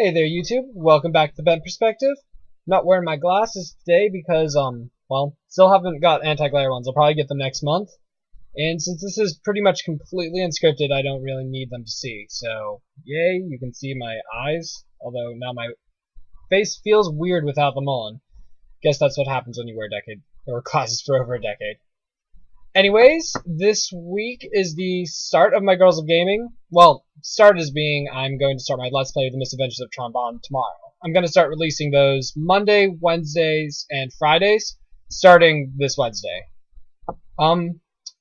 Hey there, YouTube. Welcome back to the Bent Perspective. Not wearing my glasses today because, well, still haven't got anti-glare ones. I'll probably get them next month. And since this is pretty much completely unscripted, I don't really need them to see. So, yay, you can see my eyes. Although now my face feels weird without them on. Guess that's what happens when you wear glasses for over a decade. Anyways, this week is the start of my Girls of Gaming. Well, start as being I'm going to start my Let's Play of the Misadventures of Trombone tomorrow. I'm going to start releasing those Monday, Wednesdays, and Fridays, starting this Wednesday.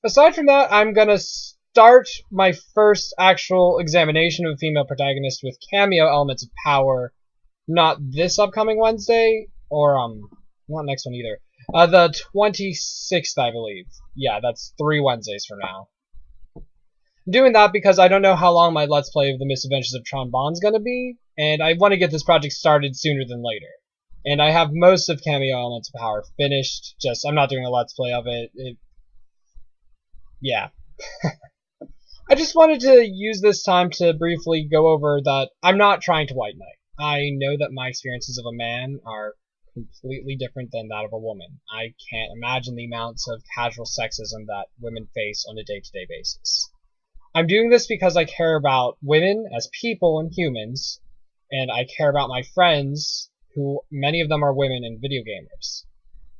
Aside from that, I'm going to start my first actual examination of a female protagonist with cameo elements of power, not this upcoming Wednesday, or, not next one either. The 26th, I believe. Yeah, that's 3 Wednesdays from now. I'm doing that because I don't know how long my Let's Play of the Misadventures of Trombone's gonna be, and I want to get this project started sooner than later. And I have most of Cameo Elements of Power finished, just I'm not doing a Let's Play of it. Yeah. I just wanted to use this time to briefly go over that I'm not trying to white knight. I know that my experiences of a man are completely different than that of a woman. I can't imagine the amounts of casual sexism that women face on a day-to-day basis. I'm doing this because I care about women as people and humans, and I care about my friends, who many of them are women and video gamers.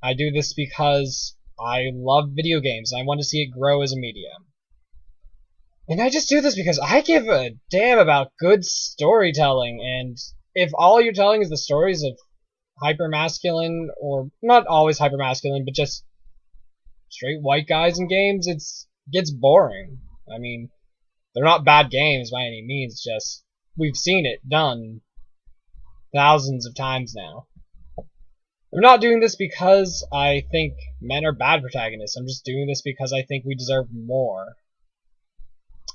I do this because I love video games, and I want to see it grow as a medium. And I just do this because I give a damn about good storytelling, and if all you're telling is the stories of hypermasculine, or not always hypermasculine, but just straight white guys in games, it gets boring. I mean, they're not bad games by any means, just we've seen it done thousands of times now. I'm not doing this because I think men are bad protagonists. I'm just doing this because I think we deserve more.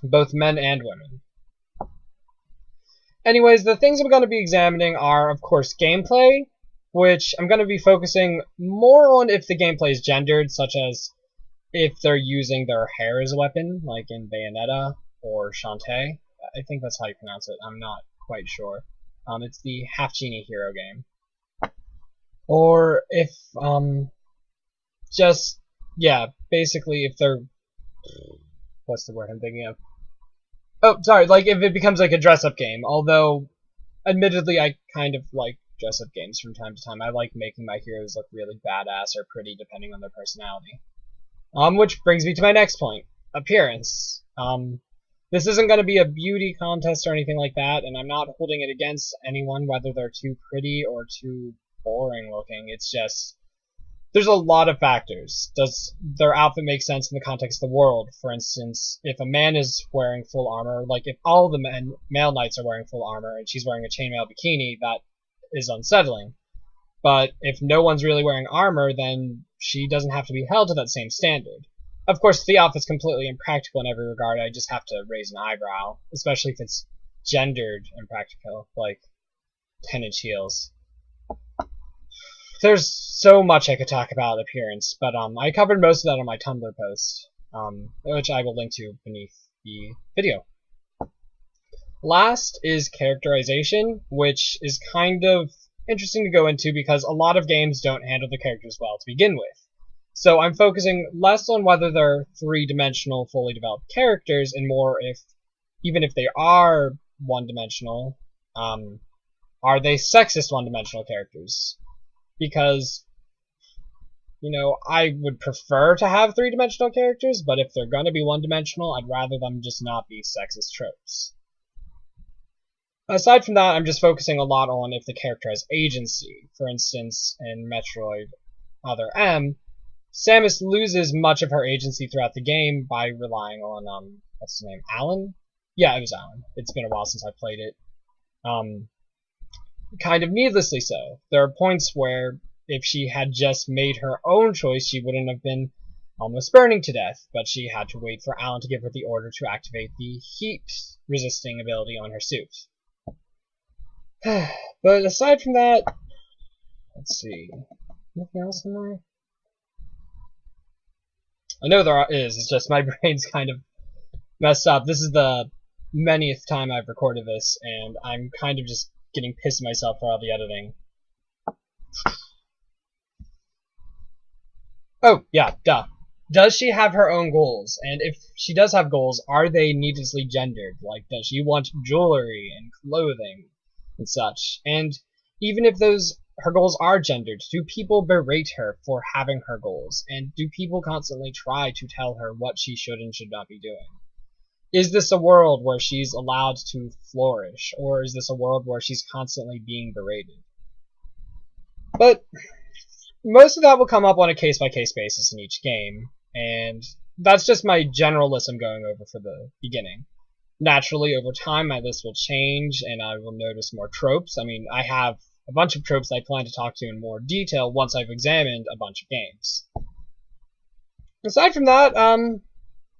Both men and women. Anyways, the things I'm going to be examining are, of course, gameplay, which I'm going to be focusing more on if the gameplay is gendered, such as if they're using their hair as a weapon, like in Bayonetta or Shantae. I think that's how you pronounce it. I'm not quite sure. It's the half-genie hero game. Or if, just, yeah, basically if they're, what's the word I'm thinking of? Oh, sorry, like if it becomes like a dress-up game, although, admittedly, I kind of like dress-up games from time to time. I like making my heroes look really badass or pretty depending on their personality. Which brings me to my next point. Appearance. This isn't going to be a beauty contest or anything like that, and I'm not holding it against anyone whether they're too pretty or too boring looking. It's just, there's a lot of factors. Does their outfit make sense in the context of the world? For instance, if a man is wearing full armor, like if all the male knights are wearing full armor and she's wearing a chainmail bikini, that is unsettling. But if no one's really wearing armor, then she doesn't have to be held to that same standard. Of course, if the outfit's completely impractical in every regard, I just have to raise an eyebrow, especially if it's gendered impractical, like 10-inch heels. There's so much I could talk about appearance, but I covered most of that on my Tumblr post, which I will link to beneath the video. Last is characterization, which is kind of interesting to go into because a lot of games don't handle the characters well to begin with. So I'm focusing less on whether they're three-dimensional, fully developed characters, and more even if they are one-dimensional, are they sexist one-dimensional characters? Because, you know, I would prefer to have three-dimensional characters, but if they're gonna be one-dimensional, I'd rather them just not be sexist tropes. Aside from that, I'm just focusing a lot on if the character has agency. For instance, in Metroid Other M, Samus loses much of her agency throughout the game by relying on, what's his name, Alan? Yeah, it was Alan. It's been a while since I played it. Kind of needlessly so. There are points where if she had just made her own choice, she wouldn't have been almost burning to death, but she had to wait for Alan to give her the order to activate the heat-resisting ability on her suit. But aside from that, let's see, anything else in there? I know there is, it's just my brain's kind of messed up. This is the manyth time I've recorded this, and I'm kind of just getting pissed at myself for all the editing. Oh, yeah, duh. Does she have her own goals? And if she does have goals, are they needlessly gendered? Like, does she want jewelry and clothing and such? And even if her goals are gendered, do people berate her for having her goals? And do people constantly try to tell her what she should and should not be doing? Is this a world where she's allowed to flourish? Or is this a world where she's constantly being berated? But most of that will come up on a case-by-case basis in each game, and that's just my general list I'm going over for the beginning. Naturally, over time, my list will change, and I will notice more tropes. I mean, I have a bunch of tropes I plan to talk to in more detail once I've examined a bunch of games. Aside from that,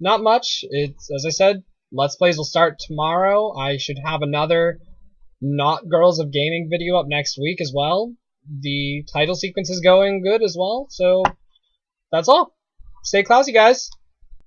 not much. It's, as I said, Let's Plays will start tomorrow. I should have another Not Girls of Gaming video up next week as well. The title sequence is going good as well, so that's all. Stay classy, guys.